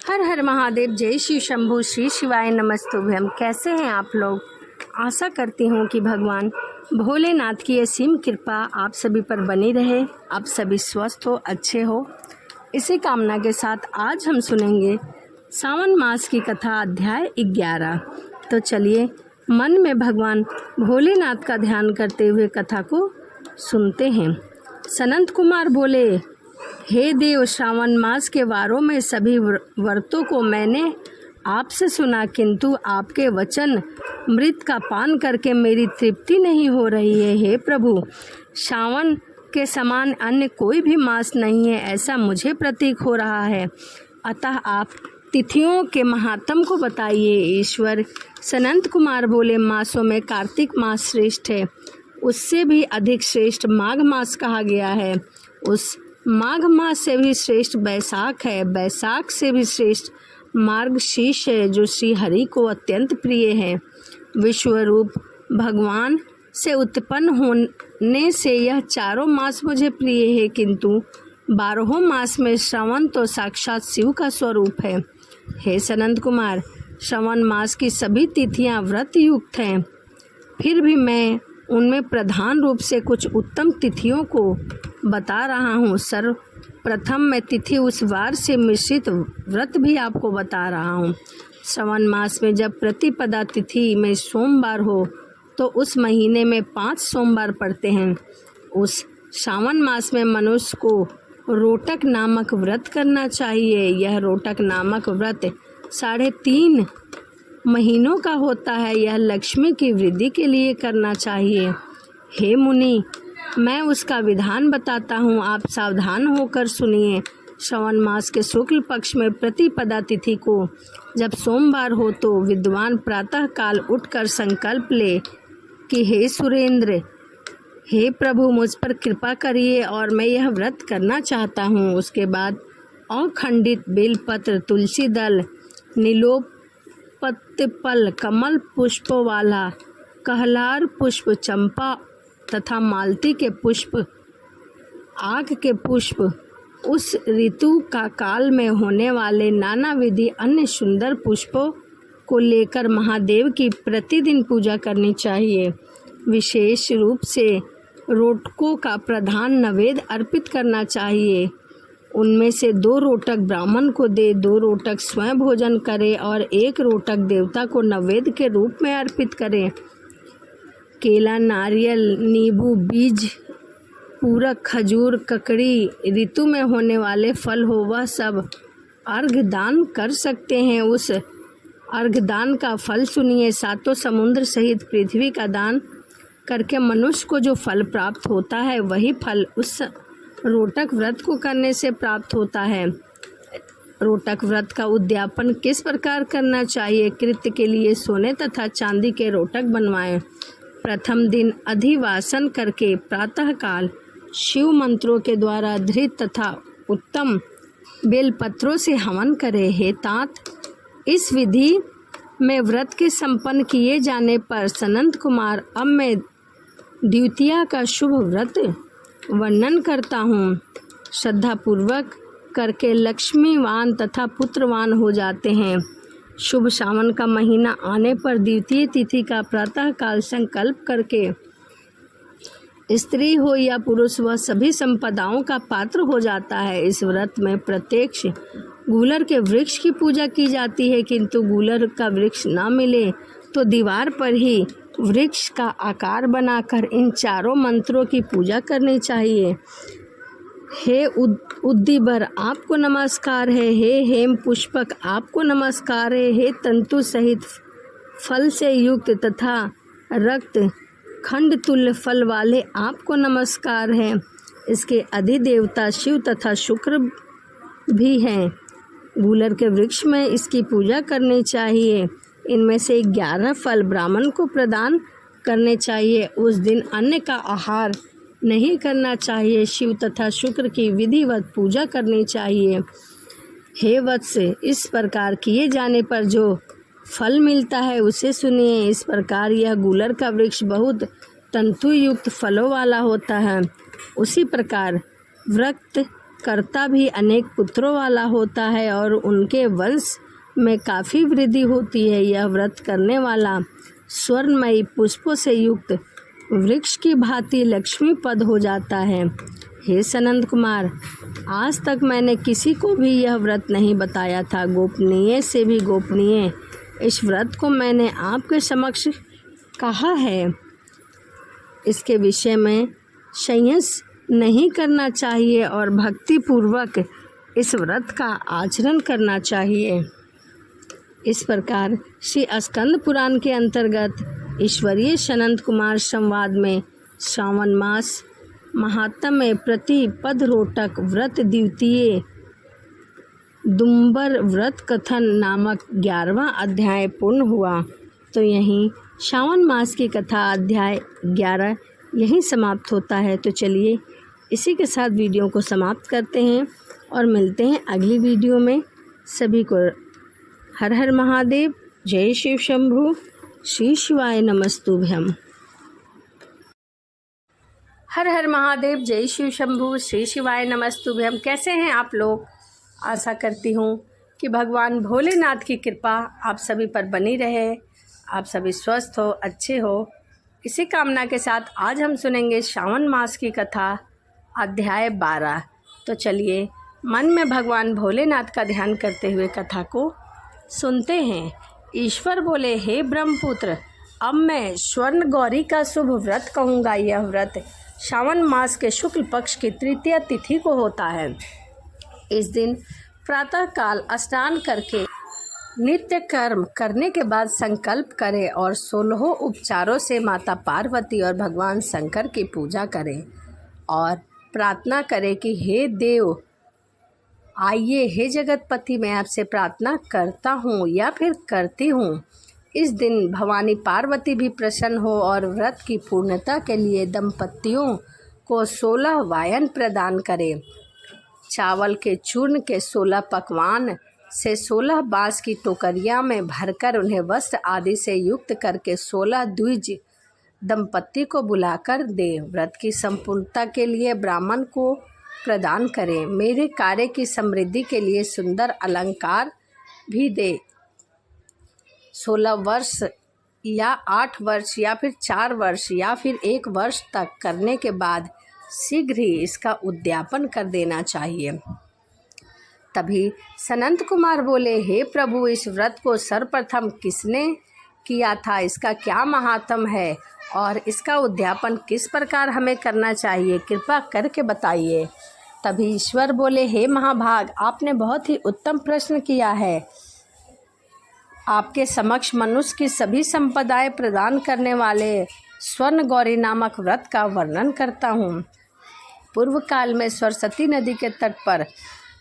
हर हर महादेव। जय श्री शंभू। श्री शिवाय नमस्तुभ्यम। कैसे हैं आप लोग? आशा करती हूँ कि भगवान भोलेनाथ की असीम कृपा आप सभी पर बनी रहे, आप सभी स्वस्थ हो, अच्छे हो। इसी कामना के साथ आज हम सुनेंगे सावन मास की कथा अध्याय 11। तो चलिए मन में भगवान भोलेनाथ का ध्यान करते हुए कथा को सुनते हैं। सनंत कुमार बोले, हे देव, श्रावण मास के वारों में सभी व्रतों को मैंने आपसे सुना, किंतु आपके वचन मृत का पान करके मेरी तृप्ति नहीं हो रही है। हे प्रभु, श्रावण के समान अन्य कोई भी मास नहीं है, ऐसा मुझे प्रतीक हो रहा है। अतः आप तिथियों के महात्म को बताइए। ईश्वर सनंत कुमार बोले, मासों में कार्तिक मास श्रेष्ठ है, उससे भी अधिक श्रेष्ठ माघ मास कहा गया है। उस माघ मास से भी श्रेष्ठ बैसाख है, बैसाख से भी श्रेष्ठ मार्गशीर्ष है, जो श्री हरि को अत्यंत प्रिय है। विश्वरूप भगवान से उत्पन्न होने से यह चारों मास मुझे प्रिय है, किंतु 12 मास में श्रवण तो साक्षात शिव का स्वरूप है। हे सनंत कुमार, श्रवण मास की सभी तिथियां व्रत युक्त हैं, फिर भी मैं उनमें प्रधान रूप से कुछ उत्तम तिथियों को बता रहा हूँ। सर्वप्रथम मैं तिथि उस वार से मिश्रित व्रत भी आपको बता रहा हूँ। श्रवण मास में जब प्रतिपदा तिथि में सोमवार हो तो उस महीने में 5 सोमवार पड़ते हैं। उस श्रावण मास में मनुष्य को रोटक नामक व्रत करना चाहिए। यह रोटक नामक व्रत 3.5 महीनों का होता है। यह लक्ष्मी की वृद्धि के लिए करना चाहिए। हे मुनि, मैं उसका विधान बताता हूँ, आप सावधान होकर सुनिए। श्रवण मास के शुक्ल पक्ष में प्रतिपदा तिथि को जब सोमवार हो तो विद्वान प्रातः काल उठकर संकल्प ले कि हे सुरेंद्र, हे प्रभु, मुझ पर कृपा करिए और मैं यह व्रत करना चाहता हूँ। उसके बाद अखंडित बेलपत्र, तुलसी दल, नीलोपत्पल, कमल पुष्प वाला, कहलार पुष्प, चंपा तथा मालती के पुष्प, आक के पुष्प, उस ऋतु का काल में होने वाले नाना विधि अन्य सुंदर पुष्पों को लेकर महादेव की प्रतिदिन पूजा करनी चाहिए। विशेष रूप से रोटकों का प्रधान नैवेद्य अर्पित करना चाहिए। उनमें से 2 रोटक ब्राह्मण को दे, 2 रोटक स्वयं भोजन करे और 1 रोटक देवता को नैवेद्य के रूप में अर्पित करे। केला, नारियल, नींबू, बीज, पूरक, खजूर, ककड़ी, ऋतु में होने वाले फल हो, वह सब अर्घ दान कर सकते हैं। उस अर्घ दान का फल सुनिए। 7 समुद्र सहित पृथ्वी का दान करके मनुष्य को जो फल प्राप्त होता है, वही फल उस रोटक व्रत को करने से प्राप्त होता है। रोटक व्रत का उद्यापन किस प्रकार करना चाहिए? कृत्य के लिए सोने तथा चांदी के रोटक बनवाएं। प्रथम दिन अधिवासन करके प्रातःकाल शिव मंत्रों के द्वारा धृत तथा उत्तम बेलपत्रों से हवन करें। हे तात, इस विधि में व्रत के संपन्न किए जाने पर सनंत कुमार, अब मैं द्वितीया का शुभ व्रत वर्णन करता हूँ। श्रद्धापूर्वक करके लक्ष्मीवान तथा पुत्रवान हो जाते हैं। शुभ श्रावण का महीना आने पर द्वितीय तिथि का प्रातःकाल संकल्प करके स्त्री हो या पुरुष, वह सभी संपदाओं का पात्र हो जाता है। इस व्रत में प्रत्यक्ष गूलर के वृक्ष की पूजा की जाती है, किंतु गूलर का वृक्ष न मिले तो दीवार पर ही वृक्ष का आकार बनाकर इन चारों मंत्रों की पूजा करनी चाहिए। हे उद्दीबर, आपको नमस्कार है। हे हेम पुष्पक, आपको नमस्कार है। हे तंतु सहित फल से युक्त तथा रक्त खंड तुल्य फल वाले, आपको नमस्कार है। इसके अधिदेवता शिव तथा शुक्र भी हैं। गूलर के वृक्ष में इसकी पूजा करनी चाहिए। इनमें से 11 फल ब्राह्मण को प्रदान करने चाहिए। उस दिन अन्न का आहार नहीं करना चाहिए। शिव तथा शुक्र की विधिवत पूजा करनी चाहिए। हे वत्स, इस प्रकार किए जाने पर जो फल मिलता है उसे सुनिए। इस प्रकार यह गूलर का वृक्ष बहुत तंतु युक्त फलों वाला होता है। उसी प्रकार व्रत कर्ता भी अनेक पुत्रों वाला होता है और उनके वंश में काफ़ी वृद्धि होती है। यह व्रत करने वाला स्वर्णमयी पुष्पों से युक्त वृक्ष की भांति लक्ष्मीपद हो जाता है। हे सनंद कुमार, आज तक मैंने किसी को भी यह व्रत नहीं बताया था। गोपनीय से भी गोपनीय इस व्रत को मैंने आपके समक्ष कहा है। इसके विषय में संयस नहीं करना चाहिए और भक्ति पूर्वक इस व्रत का आचरण करना चाहिए। इस प्रकार श्री स्कंद पुराण के अंतर्गत ईश्वरीय सनंद कुमार संवाद में श्रावण मास महात्म्य में प्रतिपद रोटक व्रत द्वितीय दुम्बर व्रत कथन नामक 11वां अध्याय पूर्ण हुआ। तो यहीं श्रावण मास की कथा अध्याय 11 यहीं समाप्त होता है। तो चलिए इसी के साथ वीडियो को समाप्त करते हैं और मिलते हैं अगली वीडियो में। सभी को हर हर महादेव, जय शिव शंभु, श्री शिवाय नमस्तुभ्यम। हर हर महादेव, जय शिव शंभु, श्री शिवाय नमस्तुभ्यम। कैसे हैं आप लोग? आशा करती हूँ कि भगवान भोलेनाथ की कृपा आप सभी पर बनी रहे, आप सभी स्वस्थ हो, अच्छे हो। इसी कामना के साथ आज हम सुनेंगे श्रावण मास की कथा अध्याय 12। तो चलिए मन में भगवान भोलेनाथ का ध्यान करते हुए कथा को सुनते हैं। ईश्वर बोले, हे ब्रह्मपुत्र, अब मैं स्वर्ण गौरी का शुभ व्रत कहूँगा। यह व्रत श्रावण मास के शुक्ल पक्ष की तृतीया तिथि को होता है। इस दिन प्रातःकाल स्नान करके नित्य कर्म करने के बाद संकल्प करें और 16 उपचारों से माता पार्वती और भगवान शंकर की पूजा करें और प्रार्थना करें कि हे देव आइए, हे जगतपति, मैं आपसे प्रार्थना करता हूँ या फिर करती हूँ। इस दिन भवानी पार्वती भी प्रसन्न हो और व्रत की पूर्णता के लिए दंपतियों को 16 वायन प्रदान करें। चावल के चूर्ण के 16 पकवान से 16 बांस की टोकरियां में भरकर उन्हें वस्त्र आदि से युक्त करके 16 द्विज दंपति को बुलाकर दे। व्रत की संपूर्णता के लिए ब्राह्मण को प्रदान करें। मेरे कार्य की समृद्धि के लिए सुंदर अलंकार भी दे। 16 वर्ष या 8 वर्ष या फिर 4 वर्ष या फिर 1 वर्ष तक करने के बाद शीघ्र ही इसका उद्यापन कर देना चाहिए। तभी सनंत कुमार बोले, हे प्रभु, इस व्रत को सर्वप्रथम किसने किया था? इसका क्या महात्म है और इसका उद्यापन किस प्रकार हमें करना चाहिए? कृपा करके बताइए। तभी ईश्वर बोले, हे महाभाग, आपने बहुत ही उत्तम प्रश्न किया है। आपके समक्ष मनुष्य की सभी संपदाएं प्रदान करने वाले स्वर्ण गौरी नामक व्रत का वर्णन करता हूँ। पूर्व काल में सरस्वती नदी के तट पर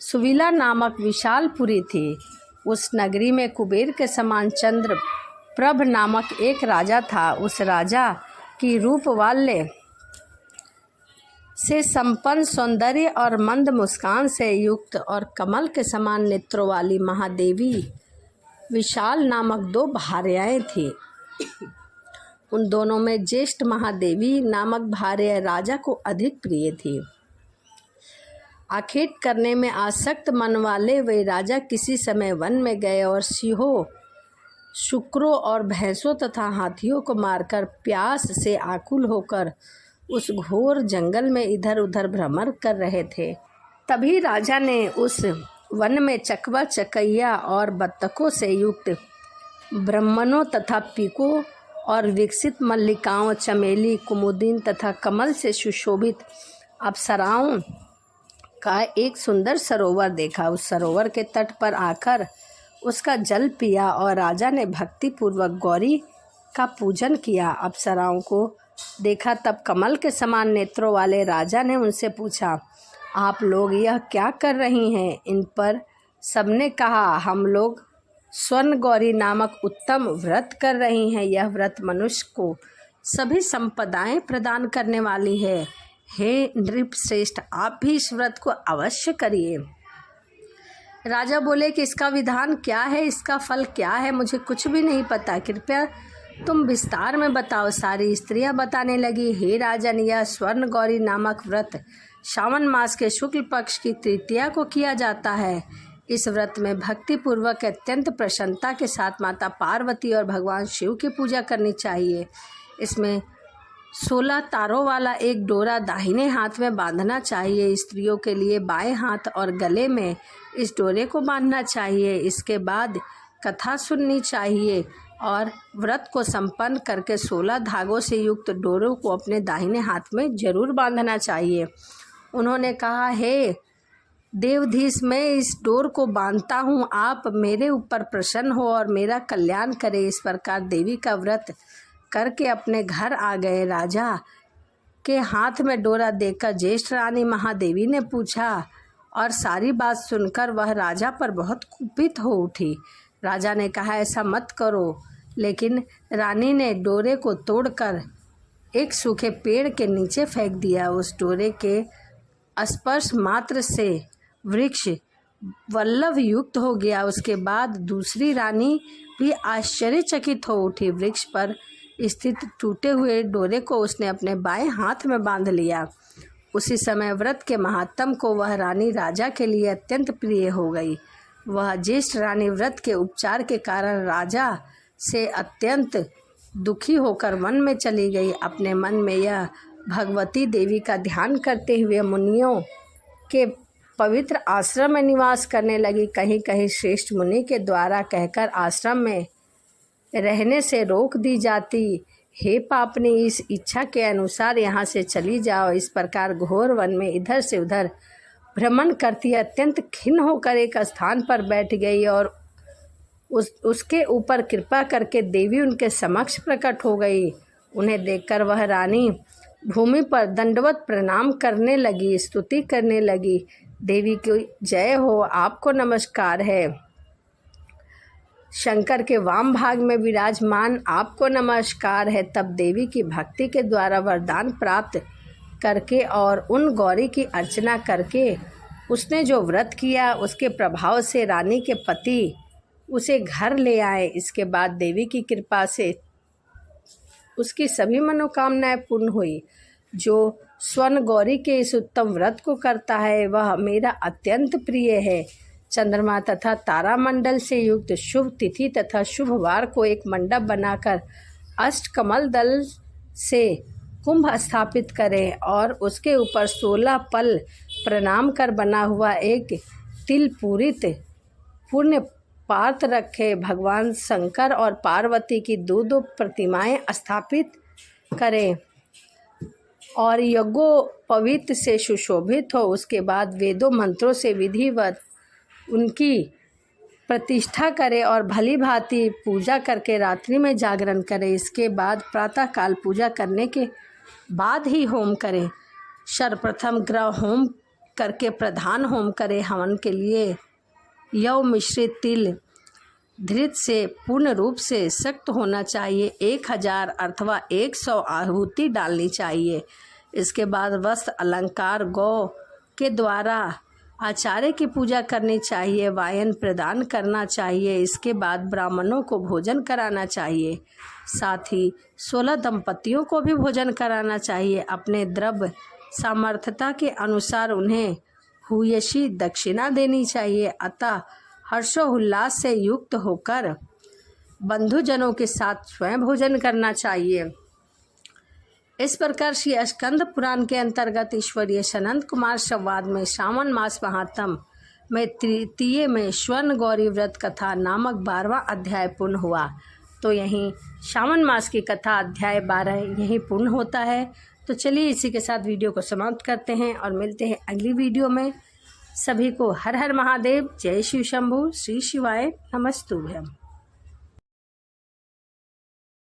सुविला नामक विशाल पुरी थी। उस नगरी में कुबेर के समान चंद्र प्रभ नामक एक राजा था। उस राजा की रूपवाल्य से संपन्न, सौंदर्य और मंद मुस्कान से युक्त और कमल के समान नेत्रों वाली महादेवी विशाल नामक 2 भार्याएं थीं। उन दोनों में ज्येष्ठ महादेवी नामक भार्या राजा को अधिक प्रिय थी। आखेट करने में आसक्त मन वाले वे राजा किसी समय वन में गए और सिंहों, शुक्रों और भैंसों तथा हाथियों को मारकर प्यास से आकुल होकर उस घोर जंगल में इधर उधर भ्रमण कर रहे थे। तभी राजा ने उस वन में चकवा, चकैया और बत्तखों से युक्त ब्रह्मणों तथा पीकों और विकसित मल्लिकाओं, चमेली, कुमुदिन तथा कमल से सुशोभित अप्सराओं का एक सुंदर सरोवर देखा। उस सरोवर के तट पर आकर उसका जल पिया और राजा ने भक्तिपूर्वक गौरी का पूजन किया। अप्सराओं को देखा तब कमल के समान नेत्रों वाले राजा ने उनसे पूछा, आप लोग यह क्या कर रही हैं? इन पर सबने कहा, हम लोग स्वर्ण गौरी नामक उत्तम व्रत कर रही हैं। यह व्रत मनुष्य को सभी संपदाएं प्रदान करने वाली है। हे नृपश्रेष्ठ, आप भी इस व्रत को अवश्य करिए। राजा बोले कि इसका विधान क्या है, इसका फल क्या है? मुझे कुछ भी नहीं पता, कृपया तुम विस्तार में बताओ। सारी स्त्रियां बताने लगी, हे राजन, यह स्वर्ण गौरी नामक व्रत श्रावण मास के शुक्ल पक्ष की तृतीया को किया जाता है। इस व्रत में भक्ति पूर्वक अत्यंत प्रसन्नता के साथ माता पार्वती और भगवान शिव की पूजा करनी चाहिए। इसमें 16 तारों वाला एक डोरा दाहिने हाथ में बांधना चाहिए। स्त्रियों के लिए बाएं हाथ और गले में इस डोरे को बांधना चाहिए। इसके बाद कथा सुननी चाहिए और व्रत को संपन्न करके 16 धागों से युक्त डोरों को अपने दाहिने हाथ में जरूर बांधना चाहिए। उन्होंने कहा, हे देवधीश, मैं इस डोर को बांधता हूँ, आप मेरे ऊपर प्रसन्न हो और मेरा कल्याण करें। इस प्रकार देवी का व्रत करके अपने घर आ गए। राजा के हाथ में डोरा देखकर ज्येष्ठ रानी महादेवी ने पूछा और सारी बात सुनकर वह राजा पर बहुत कुपित हो उठी। राजा ने कहा, ऐसा मत करो, लेकिन रानी ने डोरे को तोड़कर एक सूखे पेड़ के नीचे फेंक दिया। उस डोरे के स्पर्श मात्र से वृक्ष वल्लभ युक्त हो गया। उसके बाद दूसरी रानी भी आश्चर्यचकित हो उठी। वृक्ष पर स्थित टूटे हुए डोरे को उसने अपने बाएं हाथ में बांध लिया। उसी समय व्रत के महात्म को वह रानी राजा के लिए अत्यंत प्रिय हो गई। वह ज्येष्ठ रानी व्रत के उपचार के कारण राजा से अत्यंत दुखी होकर वन में चली गई। अपने मन में यह भगवती देवी का ध्यान करते हुए मुनियों के पवित्र आश्रम में निवास करने लगी। कहीं कहीं श्रेष्ठ मुनि के द्वारा कहकर आश्रम में रहने से रोक दी जाती, हे पापनी, इस इच्छा के अनुसार यहाँ से चली जाओ। इस प्रकार घोर वन में इधर से उधर भ्रमण करती अत्यंत खिन्न होकर एक स्थान पर बैठ गई और उसके ऊपर कृपा करके देवी उनके समक्ष प्रकट हो गई। उन्हें देखकर वह रानी भूमि पर दंडवत प्रणाम करने लगी, स्तुति करने लगी। देवी की जय हो, आपको नमस्कार है। शंकर के वाम भाग में विराजमान आपको नमस्कार है। तब देवी की भक्ति के द्वारा वरदान प्राप्त करके और उन गौरी की अर्चना करके उसने जो व्रत किया उसके प्रभाव से रानी के पति उसे घर ले आए। इसके बाद देवी की कृपा से उसकी सभी मनोकामनाएं पूर्ण हुई। जो स्वर्ण गौरी के इस उत्तम व्रत को करता है वह मेरा अत्यंत प्रिय है। चंद्रमा तथा तारामंडल से युक्त शुभ तिथि तथा शुभ वार को एक मंडप बनाकर अष्टकमल दल से कुंभ स्थापित करें और उसके ऊपर 16 पल प्रणाम कर बना हुआ एक तिल पूरित पुण्य पात्र रखे। भगवान शंकर और पार्वती की दो प्रतिमाएं स्थापित करें और यज्ञोपवीत से सुशोभित हो। उसके बाद वेदों मंत्रों से विधिवत उनकी प्रतिष्ठा करे और भली भांति पूजा करके रात्रि में जागरण करे। इसके बाद प्रातःकाल पूजा करने के बाद ही होम करें। सर्वप्रथम ग्रह होम करके प्रधान होम करे। हवन के लिए यव मिश्रित तिल धृत से पूर्ण रूप से सख्त होना चाहिए। 1000 अथवा 100 आहुति डालनी चाहिए। इसके बाद वस्त्र अलंकार गौ के द्वारा आचार्य की पूजा करनी चाहिए। वायन प्रदान करना चाहिए। इसके बाद ब्राह्मणों को भोजन कराना चाहिए। साथ ही 16 दंपतियों को भी भोजन कराना चाहिए। अपने द्रव्य सामर्थ्यता के अनुसार उन्हें भूयसी दक्षिणा देनी चाहिए। अतः हर्षोल्लास से युक्त होकर बंधुजनों के साथ स्वयं भोजन करना चाहिए। इस प्रकार श्री स्कंद पुराण के अंतर्गत ईश्वरीय सनंद कुमार संवाद में श्रावण मास महात्म में तृतीय में स्वर्ण गौरी व्रत कथा नामक 12वां अध्याय पूर्ण हुआ। तो यहीं श्रावण मास की कथा अध्याय 12 यहीं पूर्ण होता है। तो चलिए इसी के साथ वीडियो को समाप्त करते हैं और मिलते हैं अगली वीडियो में। सभी को हर हर महादेव, जय शिव शंभू, श्री शिवाय नमस्तुभ्यम।